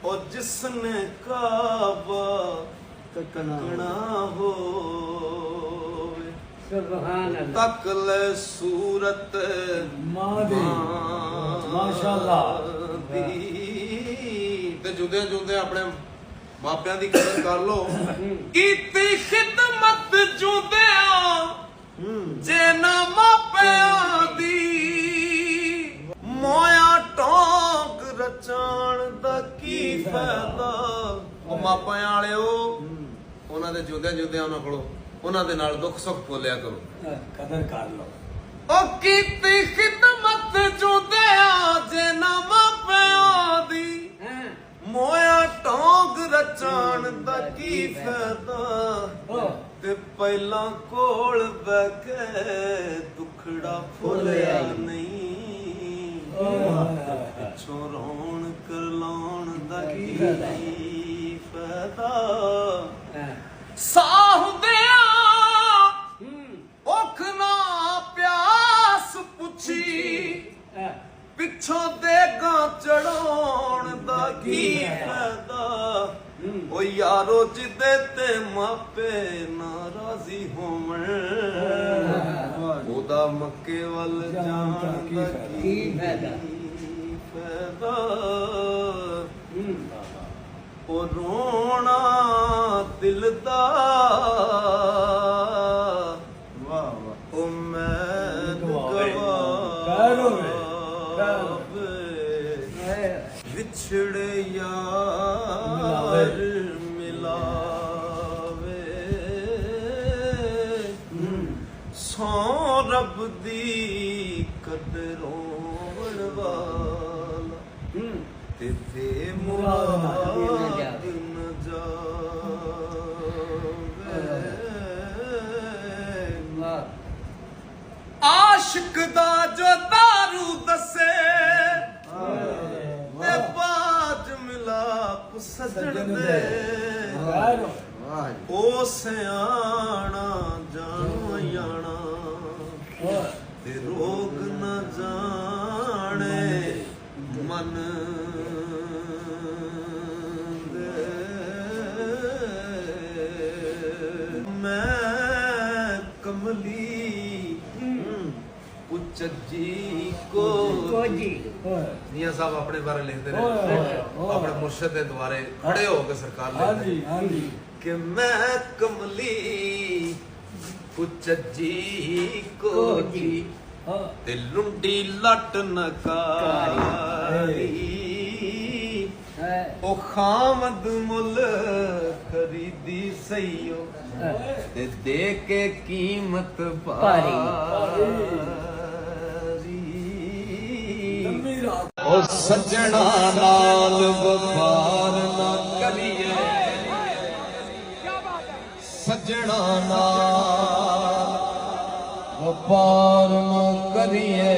और जिसने काबा तकना हो तक ले सूरत माशाअल्लाह ते जुदे जुदे अपने मापियां दी कदर कर लो कीती खिदमत जुदियां जे ना मापियां दी मोया टोक रचाण दा की फायदा ओ मापियां वालिओ ਉਹਨਾਂ ਦੇ ਜੁਦਿਆਂ ਉਹਨਾਂ ਕੋਲੋਂ ਉਹਨਾਂ ਦੇ ਨਾਲ ਦੁੱਖ ਸੁੱਖ ਬੋਲਿਆ ਕਰੋ कदर कर लो ਉਹ ਕੀਤੀ ਖਿਦਮਤ ਜੁਦਿਆਂ ਜੇ ਨਾ ਮਾਪਿਆਂ ਦੀ ਮੋਇਆ ਟੋਂਗ ਰਚਾਣ ਦਾ ਕੀ ਫਾਇਦਾ ਤੇ ਪਹਿਲਾਂ ਕੋਲ ਬਹਿ ਕੇ ਦੁਖੜਾ ਫੁੱਲਿਆ ਨਹੀਂ ਪਿੱਛੋਂ ਰੌਣਕ ਲਾਉਣ ਦਾ ਕੀ ਫਾਇਦਾ ਸਾਹੁਦਿਆਂ ਔਖ ਨਾ ਪਿਆਸ ਪੁੱਛੀ ਪਿੱਛੋਂ ਦੇਗਾ ਚੜਾਉਣ ਦਾ ਕੀ ਫਾਇਦਾ ਓ ਯਾਰੋ ਜਿੱਦੇ ਤੇ ਮਾਪੇ ਨਾਰਾਜ਼ੀ ਹੋਵਣ ਉਹਦਾ ਮੱਕੇ ਵੱਲ ਜਾਣ ਦਾ ਕੀ ਫਾਇਦਾ ਉਹ ਰੋਣਾ ਦਿਲ ਦਾ ਉਹ ਮੈਂ ਵਿਛੜੇ ਯਾਰ ਮਿਲਾਵੇ ਸੋ ਰੱਬ ਦੀ ਕਦਰੋਂ ਵਾਲਾ ਤੇ ਫੇ ਮੁਰਾਦ ਨ ਜਾਵੇ ਆਸ਼ਿਕ ਦਾ ਜੋ ਦਾਰੂ ਦੱਸੇ ਤੇ ਬਾਜ ਮਿਲਾਪ ਸਜਣ ਦੇ ਉਹ ਸਿਆਣਾ ਜਾਣੋ ਜਾਣਾ ਤੇ ਰੋਗ ਨ ਜਾਣੇ ਮਨ ਦੇ ਮੈਂ ਕਮਲੀ उच्ची को मियां साहब अपने बारे लिखते रहे अपने मुर्शद के द्वारे खड़े हो के सरकार लिखते कि मैं कमली उच्ची को ते लुंडी लट नकारी ओ खामद मुल खरीदी सईयो ते दे के कीमत भारी ओ सजना नाल वफार ना करिए सजना नाल वफार ना करिए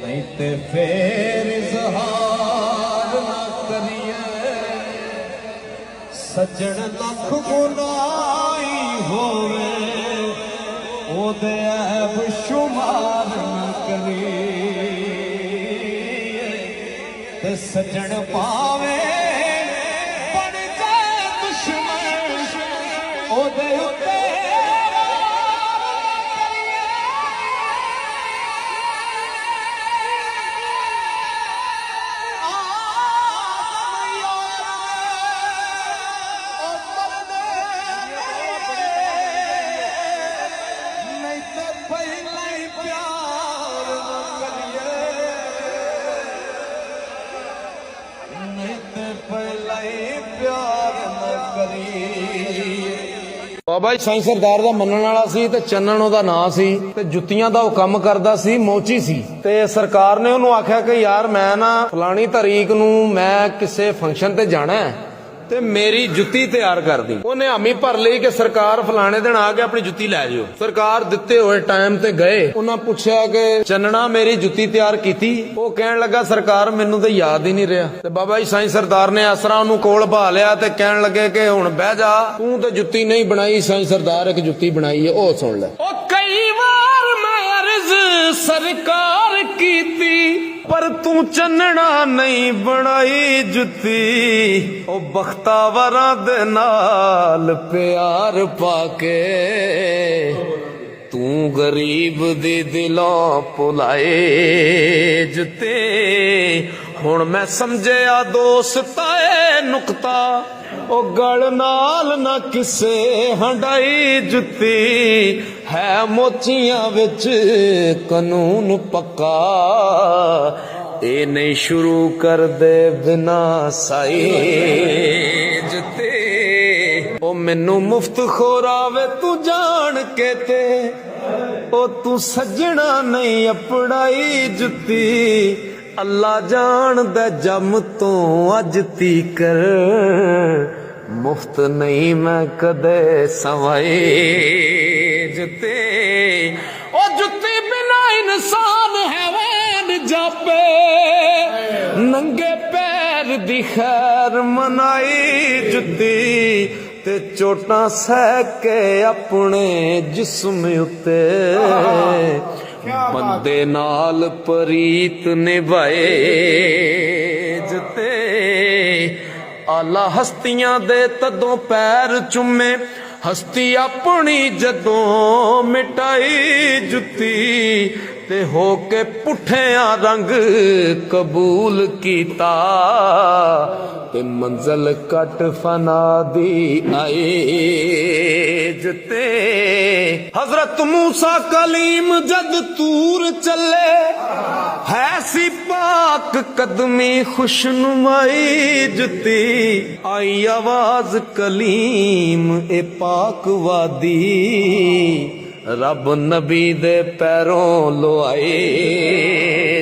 नहीं ते फेर इजहार ना करिए सजन लख गुनाही होवे ओदे ऐब शुमार ना करिए सजन पावे बन जाए दुश्मन ओदे उत्ते ਬਾਬਾ ਜੀ ਸਾਈਂ ਸਰਦਾਰ ਦਾ ਮੰਨਣ ਵਾਲਾ ਸੀ ਤੇ ਚੰਨਣ ਉਹਦਾ ਨਾਂ ਸੀ ਤੇ ਜੁੱਤੀਆਂ ਦਾ ਉਹ ਕੰਮ ਕਰਦਾ ਸੀ, ਮੋਚੀ ਸੀ। ਤੇ ਸਰਕਾਰ ਨੇ ਉਹਨੂੰ ਆਖਿਆ ਕਿ ਯਾਰ ਮੈਂ ਨਾ ਫਲਾਣੀ ਤਾਰੀਖ ਨੂੰ ਮੈਂ ਕਿਸੇ ਫੰਕਸ਼ਨ ਤੇ ਜਾਣਾ ਹੈ ਤੇ ਮੇਰੀ ਜੁੱਤੀ ਤਿਆਰ ਕਰ ਦੀ। ਉਹਨੇ ਹਾਮੀ ਭਰ ਲਈ ਕਿ ਸਰਕਾਰ ਫਲਾਣੇ ਦਿਨ ਆ ਕੇ ਆਪਣੀ ਜੁੱਤੀ ਲੈ ਜਾਓ। ਸਰਕਾਰ ਦਿੱਤੇ ਹੋਏ ਟਾਈਮ ਤੇ ਗਏ। ਉਹਨਾਂ ਪੁੱਛਿਆ ਕਿ ਚੰਨਣਾ ਮੇਰੀ ਜੁੱਤੀ ਤਿਆਰ ਕੀਤੀ? ਉਹ ਕਹਿਣ ਲੱਗਾ ਸਰਕਾਰ ਮੈਨੂੰ ਤਾਂ ਯਾਦ ਹੀ ਨਹੀਂ ਰਿਹਾ। ਤੇ ਬਾਬਾ ਜੀ ਸਾਈਂ ਸਰਦਾਰ ਨੇ ਆਸਰਾ ਉਹਨੂੰ ਕੋਲ ਭਾ ਲਿਆ ਤੇ ਕਹਿਣ ਲੱਗੇ ਕਿ ਹੁਣ ਬਹਿ ਜਾ, ਤੂੰ ਤੇ ਜੁੱਤੀ ਨਹੀਂ ਬਣਾਈ, ਸਾਈਂ ਸਰਦਾਰ ਇੱਕ ਜੁੱਤੀ ਬਣਾਈ ਹੈ, ਉਹ ਸੁਣ ਲੈ। ਉਹ ਕਈ ਵਾਰ ਮੈਂ ਅਰਜ਼ ਸਰਕਾਰ ਕੀਤੀ ਪਰ ਤੂੰ ਚੰਨਣਾ ਨਹੀਂ ਬਣਾਈ ਜੁੱਤੀ ਉਹ ਬਖਤਾਵਰਾਂ ਦੇ ਨਾਲ ਪਿਆਰ ਪਾ ਕੇ ਤੂੰ ਗਰੀਬ ਦੇ ਦਿਲੋਂ ਭੁਲਾਏ ਜੁੱਤੇ ਹੁਣ ਮੈਂ ਸਮਝਿਆ ਦੋਸਤਾ ਏ ਨੁਕਤਾ ਉਹ ਗਲ ਨਾਲ ਨਾ ਕਿਸੇ ਹੰਡਾਈ ਜੁੱਤੀ ਹੈ ਮੋਚੀਆਂ ਵਿੱਚ ਕਾਨੂੰਨ ਪੱਕਾ ਇਹ ਨਹੀਂ ਸ਼ੁਰੂ ਕਰਦੇ ਬਿਨਾ ਸਾਈ ਜੁੱਤੀ ਉਹ ਮੈਨੂੰ ਮੁਫਤ ਖੋਰਾਵੇ ਤੂੰ ਜਾਣ ਕੇ ਤੇ ਉਹ ਤੂੰ ਸੱਜਣਾ ਨਹੀਂ ਅਪੜਾਈ ਜੁੱਤੀ ਅੱਲਾ ਜਾਣਦਾ ਜੰਮ ਤੋਂ ਅੱਜ ਤੀਕਰ ਮੁਫਤ ਨਹੀਂ ਮੈਂ ਕਦੇ ਸਵਾਏ ਜੁੱਤੇ ਉਹ ਜੁੱਤੀ ਬਿਨਾ ਇਨਸਾਨ ਹੈਵਾਨ ਜਾਪੇ ਨੰਗੇ ਪੈਰ ਦੀ ਖੈਰ ਮਨਾਈ ਜੁੱਤੀ ਤੇ ਚੋਟਾਂ ਸਹਿ ਕੇ ਆਪਣੇ ਜਿਸਮ ਉੱਤੇ ਬੰਦੇ ਨਾਲ ਪ੍ਰੀਤ ਨਿਭਾਏ ਜਤੇ ਆਲਾ ਹਸਤੀਆਂ ਦੇ ਤਦੋਂ ਪੈਰ ਚੁੰਮੇ ਹਸਤੀ ਆਪਣੀ ਜਦੋਂ ਮਿਟਾਈ ਜੁੱਤੀ ਤੇ ਹੋ ਕੇ ਪੁੱਠਿਆਂ ਰੰਗ ਕਬੂਲ ਕੀਤਾ ਤੇ ਮੰਜ਼ਲ ਕੱਟ ਫਨਾ ਦੀ ਆਏ ਜਤੇ ਹਜ਼ਰਤ ਮੂਸਾ ਕਲੀਮ ਜਦ ਤੂਰ ਚੱਲੇ ਹੈ ਸੀ ਪਾਕ ਕਦਮੀ ਖੁਸ਼ਨੁਮਾਈ ਜੁੱਤੀ ਆਈ ਆਵਾਜ਼ ਕਲੀਮ ਏ ਪਾਕ ਵਾਦੀ ਰੱਬ ਨਬੀ ਦੇ ਪੈਰੋਂ ਲੋਆਏ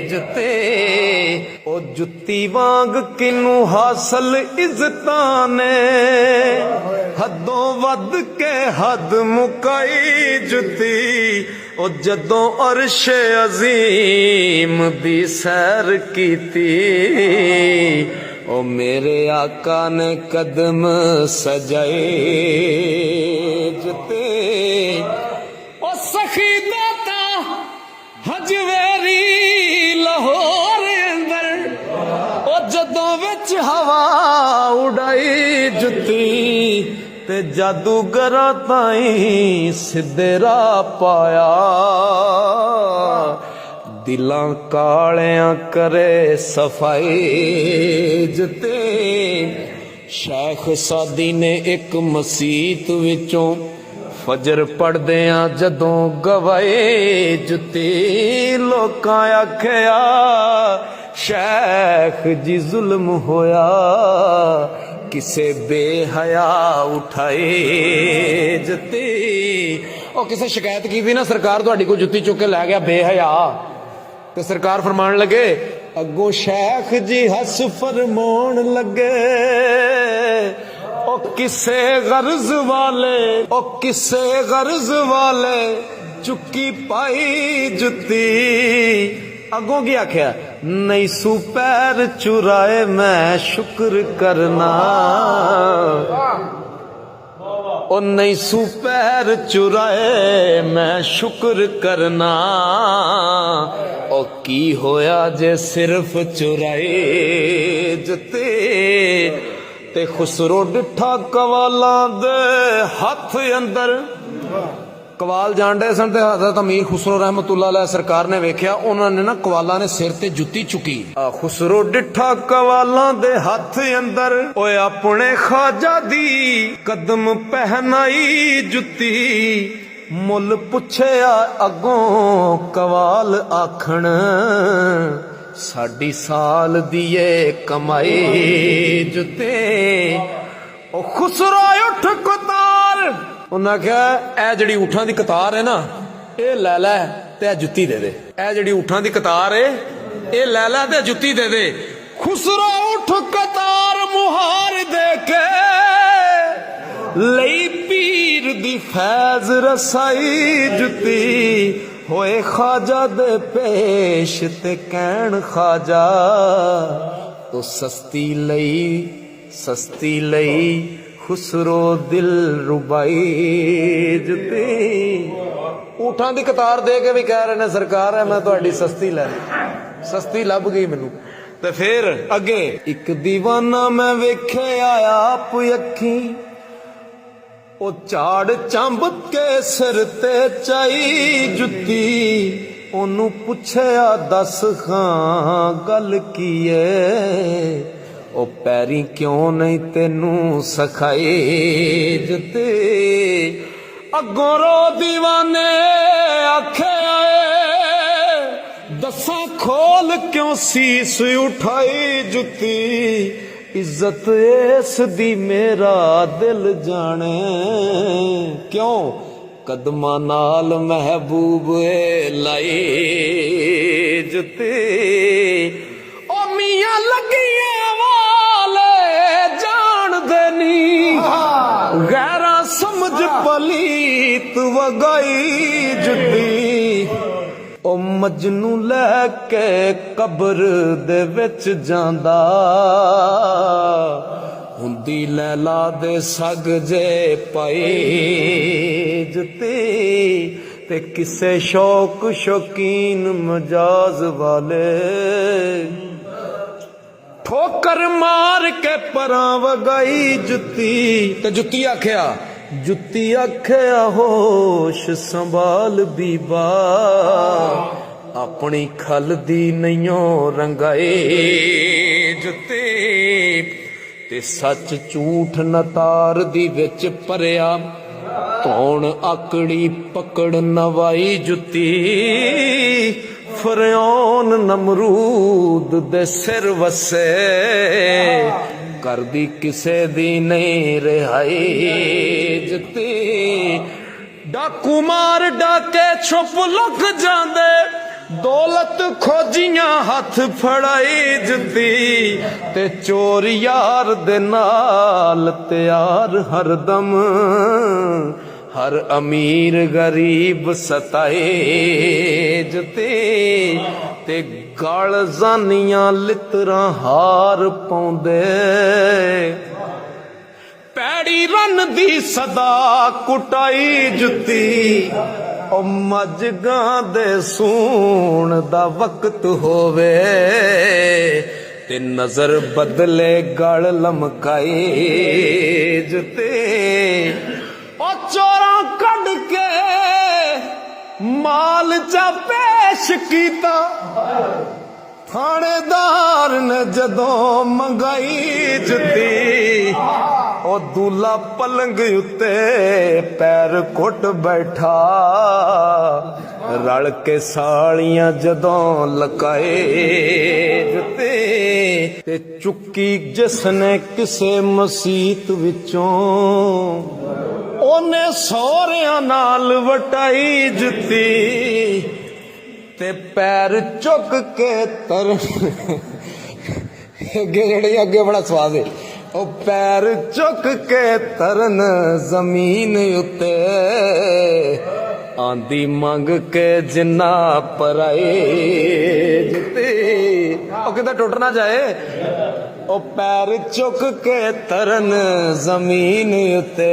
ਜੁੱਤੇ ਉਹ ਜੁੱਤੀ ਵਾਂਗ ਕਿਨੂੰ ਹਾਸਲ ਇੱਜ਼ਤਾਂ ਨੇ ਹੱਦੋਂ ਵੱਧ ਕੇ ਹੱਦ ਮੁਕਾਈ ਜੁੱਤੀ ਉਹ ਜਦੋਂ ਅਰਸ਼ ਅਜ਼ੀਮ ਦੀ ਸੈਰ ਕੀਤੀ ਉਹ ਮੇਰੇ ਆਕਾ ਨੇ ਕਦਮ ਸਜਾਏ ਜੁੱਤੇ ਉਹ ਸਖੀ ਦਾਤਾ ਹਜਵੇਰੀ ਲਾਹੌਰ ਅੰਦਰ ਉਹ ਜਦੋਂ ਵਿੱਚ ਹਵਾ ਉਡਾਈ ਜੁੱਤੀ ਤੇ ਜਾਦੂਗਰਾਂ ਤਾਈਂ ਸਿੱਧੇ ਰਾਹ ਪਾਇਆ ਦਿਲਾਂ ਕਾਲਿਆਂ ਕਰੇ ਸਫਾਈ ਜੁੱਤੇ ਸ਼ੇਖ ਸਾਦੀ ਨੇ ਇੱਕ ਮਸੀਤ ਵਿੱਚੋਂ ਫਜਰ ਪੜਦਿਆਂ ਜਦੋਂ ਗਵਾਏ ਜੁੱਤੀ ਲੋਕਾਂ ਆਖਿਆ ਸ਼ੇਖ ਜੀ ਜ਼ੁਲਮ ਹੋਇਆ ਕਿਸੇ ਬੇਹਯਾ ਉਠਾਏ ਜੁੱਤੀ ਉਹ ਕਿਸੇ ਸ਼ਿਕਾਇਤ ਕੀਤੀ ਨਾ ਸਰਕਾਰ ਤੁਹਾਡੀ ਕੋਲ ਜੁੱਤੀ ਚੁੱਕ ਕੇ ਲੈ ਗਿਆ ਬੇਹਯਾ ਤੇ ਸਰਕਾਰ ਫਰਮਾਨ ਲੱਗੇ ਅੱਗੋਂ ਸ਼ੇਖ ਜੀ ਹੱਸ ਫਰਮਾਉਣ ਲੱਗੇ ਉਹ ਕਿਸੇ ਗਰਜ਼ ਵਾਲੇ ਉਹ ਕਿਸੇ ਗਰਜ਼ ਵਾਲੇ ਚੁੱਕੀ ਪਾਈ ਜੁੱਤੀ ਅੱਗੋਂ ਕੀ ਆਖਿਆ ਨਹੀਂ ਸੂ ਪੈਰ ਚੁਰਾਏ ਮੈਂ ਸ਼ੁਕਰ ਕਰਨਾ ਉਹ ਨਹੀਂ ਸੂ ਪੈਰ ਚੁਰਾਏ ਮੈਂ ਸ਼ੁਕਰ ਕਰਨਾ ਉਹ ਕੀ ਹੋਇਆ ਜੇ ਸਿਰਫ ਚੁਰਾਏ ਜੁੱਤੀ ਤੇ ਖੁਸਰੋ ਡਿਠਾ ਕਵਾਲਾਂ ਦੇ ਹੱਥ ਅੰਦਰ ਕਵਾਲ ਜਾਣਦੇ ਸਨ ਤੇ ਹਜ਼ਰਤ ਅਮੀਰ ਖੁਸਰੋ ਰਹਿਮਤੁल्लाह ਅਲੈਹ ਸਰਕਾਰ ਨੇ ਵੇਖਿਆ ਉਹਨਾਂ ਨੇ ਨਾ ਕਵਾਲਾਂ ਨੇ ਸਿਰ ਤੇ ਜੁੱਤੀ ਚੁੱਕੀ ਖੁਸਰੋ ਡਿਠਾ ਕਵਾਲਾਂ ਦੇ ਹੱਥ ਅੰਦਰ ਓਏ ਆਪਣੇ ਖਾਜਾ ਦੀ ਕਦਮ ਪਹਿਨਾਈ ਜੁੱਤੀ ਮੁੱਲ ਪੁੱਛਿਆ ਅੱਗੋਂ ਕਵਾਲ ਆਖਣ ਸਾਡੀ ਸਾਲ ਦੀ ਏ ਕਮਾਈ ਜੁੱਤੇ ਉਹ ਖੁਸਰੋ ਉੱਠ ਕਤਾਰ ਉਹਨਾਂ ਕਿਹਾ ਇਹ ਜਿਹੜੀ ਊਠਾਂ ਦੀ ਕਤਾਰ ਹੈ ਨਾ ਇਹ ਲੈ ਲੈ ਤੇ ਇਹ ਜੁੱਤੀ ਦੇ ਦੇ ਇਹ ਜਿਹੜੀ ਊਠਾਂ ਦੀ ਕਤਾਰ ਹੈ ਇਹ ਲੈ ਲੈ ਤੇ ਜੁੱਤੀ ਦੇ ਦੇ ਖੁਸਰੋ ਉੱਠ ਕਤਾਰ ਮੁਹਾਰ ਦੇ ਕੇ ਲਈ ਪੀਰ ਦੀ ਫੈਜ਼ ਰਸਾਈ ਜੁੱਤੀ ਹੋਏ ਖਾਜਾ ਦੇ ਪੇਸ਼ ਤੇ ਕਹਿਣ ਖਾਜਾ ਤੋ ਸਸਤੀ ਲਈ ਖੁਸਰੋ ਦਿਲ ਰੁਬਾਈ ਜੁੱਤੀ ਊਠਾਂ ਦੀ ਕਤਾਰ ਦੇ ਕੇ ਵੀ ਕਹਿ ਰਹੇ ਨੇ ਸਰਕਾਰ ਹੈ ਮੈਂ ਤੁਹਾਡੀ ਸਸਤੀ ਲੈ ਲਈ ਸਸਤੀ ਲੱਭ ਗਈ ਮੈਨੂੰ। ਤੇ ਫਿਰ ਅੱਗੇ, ਇੱਕ ਦੀਵਾਨਾ ਮੈਂ ਵੇਖਿਆ ਆਪ ਅੱਖੀਂ, ਉਹ ਝਾੜ ਚੰਬ ਕੇ ਸਿਰ ਤੇ ਚਾਈ ਜੁੱਤੀ, ਉਹਨੂੰ ਪੁੱਛਿਆ ਦੱਸ ਖਾਂ ਗੱਲ ਕੀ ਏ, ਉਹ ਪੈਰੀ ਕਿਉਂ ਨਹੀਂ ਤੈਨੂੰ ਸਖਾਈ ਜੁੱਤੀ, ਅੱਗੋਂ ਰੋ ਦੀਵਾਨੇ ਆਖਿਆ ਏ, ਦੱਸਾਂ ਖੋਲ ਕਿਉਂ ਸੀਸ ਉਠਾਈ ਜੁੱਤੀ, ਇੱਜ਼ਤ ਇਸ ਦੀ ਮੇਰਾ ਦਿਲ ਜਾਣੇ, ਕਿਉਂ ਕਦਮਾਂ ਨਾਲ ਮਹਿਬੂਬ ਲਾਈ ਜੁੱਤੀ, ਓ ਮੀਆਂ ਲੱਗੀਆਂ ਵਾਲੇ ਜਾਣਦੇ ਨੀ, ਗੈਰਾਂ ਸਮਝ ਪਲੀਤ ਵਗਾਈ ਜੁੱਤੀ, ਉਹ ਮਜਨੂ ਲੈ ਕੇ ਕਬਰ ਦੇ ਵਿੱਚ ਜਾਂਦਾ, ਹੁੰਦੀ ਲੈਲਾ ਦੇ ਸਗ ਜੇ ਪਾਈ ਜੁੱਤੀ, ਤੇ ਕਿਸੇ ਸ਼ੌਕ ਸ਼ੌਕੀਨ ਮਜਾਜ਼ ਵਾਲੇ ਠੋਕਰ ਮਾਰ ਕੇ ਪਰਾਂ ਵਗਾਈ ਜੁੱਤੀ, ਤੇ ਜੁੱਤੀ ਆਖਿਆ, ਜੁੱਤੀ ਆਖਿਆ ਹੋਸ਼ ਸੰਭਾਲ ਬੀਬਾ, ਆਪਣੀ ਖਲ ਦੀ ਨਈਓ ਰੰਗਾਏ ਜੁੱਤੀ, ਤੇ ਸੱਚ ਝੂਠ ਨਤਾਰ ਦੀ ਵਿੱਚ ਭਰਿਆ, ਧੌਣ ਆਕੜੀ ਪਕੜ ਨਵਾਈ ਜੁੱਤੀ, ਫਰਿਆਉਨ ਨਮਰੂਦ ਦੇ ਸਿਰ ਵਸੇ, ਕਰਦੀ ਕਿਸੇ ਦੀ ਨਹੀਂ ਰਿਹਾਈ ਜੁੱਤੀ, ਡਾਕੂ ਮਾਰ ਡਾਕੇ ਛੁਪ ਲੁਕ ਜਾਂਦੇ, ਦੌਲਤ ਖੋਜੀਆਂ ਹੱਥ ਫੜਾਈ ਜੁੱਤੀ, ਤੇ ਚੋਰ ਯਾਰ ਦੇ ਨਾਲ ਤਿਆਰ ਹਰਦਮ, ਹਰ ਅਮੀਰ ਗਰੀਬ ਸਤਾਏ ਜੁੱਤੀ, ਤੇ ਗਲ ਜ਼ਾਨੀਆਂ ਲਿਤਰਾਂ ਹਾਰ ਪਾਉਂਦੇ, ਪੈੜੀ ਰੰਨ ਦੀ ਸਦਾ ਕੁਟਾਈ ਜੁੱਤੀ, ਉਹ ਮੱਝਾਂ ਦੇ ਸੂਣ ਦਾ ਵਕਤ ਹੋਵੇ, ਤੇ ਨਜ਼ਰ ਬਦਲੇ ਗਲ ਲਮਕਾਈ ਜੁੱਤੀ, ਉਹ ਚੋਰਾਂ ਕੱਢ ਕੇ ਮਾਲ ਚਾ ਪੇਸ਼ ਕੀਤਾ, ਥਾਣੇਦਾਰ ਨੇ ਜਦੋਂ ਮੰਗਾਈ ਜੁੱਤੀ, ਉਹ ਦੂਲਾ ਪਲੰਗ ਉੱਤੇ ਪੈਰ ਘੁੱਟ ਬੈਠਾ, ਰਲ ਕੇ ਸਾਲੀਆਂ ਜਦੋਂ ਲਕਾਏ ਜੁੱਤੀ, ਤੇ ਚੁੱਕੀ ਜਿਸਨੇ ਕਿਸੇ ਮਸੀਤ ਵਿੱਚੋਂ, ਉਹਨੇ ਸਹੁਰਿਆਂ ਨਾਲ ਵਟਾਈ ਜੁੱਤੀ, ਤੇ ਪੈਰ ਚੁੱਕ ਕੇ ਤਰ ਅੱਗੇ ਜਿਹੜੇ ਅੱਗੇ ਬੜਾ ਸਵਾਦ ਹੈ, ਉਹ ਪੈਰ ਚੁੱਕ ਕੇ ਤਰਨ ਜ਼ਮੀਨ ਉੱਤੇ, ਆਂਦੀ ਮੰਗ ਕੇ ਜਿੰਨਾ ਪਰਾਏ ਜੁੱਤੀ, ਉਹ ਕਿਤੇ ਟੁੱਟ ਨਾ ਜਾਏ, ਉਹ ਪੈਰ ਚੁੱਕ ਕੇ ਤਰਨ ਜ਼ਮੀਨ ਉੱਤੇ,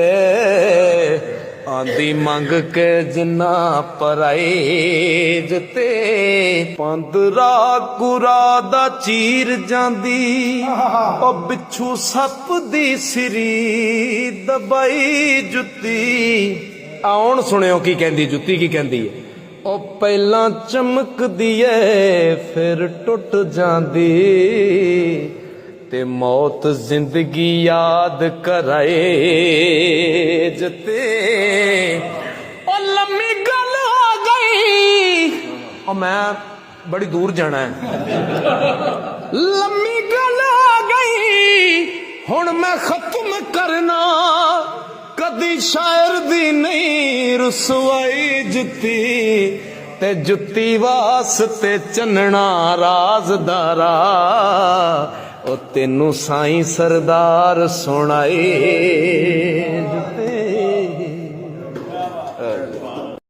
ਆਂਦੀ ਮੰਗ ਕੇ ਜਿੰਨਾ ਪਰਾਏ ਜੁੱਤੀ, ਪੰਦਰਾ ਕੁਰਾ ਦਾ ਚੀਰ ਜਾਂਦੀ, ਉਹ ਬਿੱਛੂ ਸੱਪ ਦੀ ਸਿਰੀ ਦਬਾਈ ਜੁੱਤੀ, ਆਉਣ ਸੁਣਿਓ ਕੀ ਕਹਿੰਦੀ ਜੁੱਤੀ, ਕੀ ਕਹਿੰਦੀ ਹੈ, ਉਹ ਪਹਿਲਾਂ ਚਮਕਦੀ ਏ ਫਿਰ ਟੁੱਟ ਜਾਂਦੀ, ਤੇ ਮੌਤ ਜ਼ਿੰਦਗੀ ਯਾਦ ਕਰਾਏ ਜੁੱਤੀ, ਉਹ ਲੰਮੀ ਗੱਲ ਹੋ ਗਈ, ਉਹ ਮੈਂ ਬੜੀ ਦੂਰ ਜਾਣਾ ਹੈ, ਲੰਮੀ ਗੱਲ ਹੋ ਗਈ, ਹੁਣ ਮੈਂ ਖਤਮ ਕਰਨਾ, ਕਦੀ ਸ਼ਾਇਰ ਦੀ ਨਹੀਂ ਰਸਵਾਈ ਜੁੱਤੀ, ਤੇ ਜੁੱਤੀ ਵਾਸਤੇ ਚੰਨਣਾ ਰਾਜ਼ਦਾਰਾ, ਉਹ ਤੈਨੂੰ ਸਾਈਂ ਸਰਦਾਰ ਸੁਣਾਏ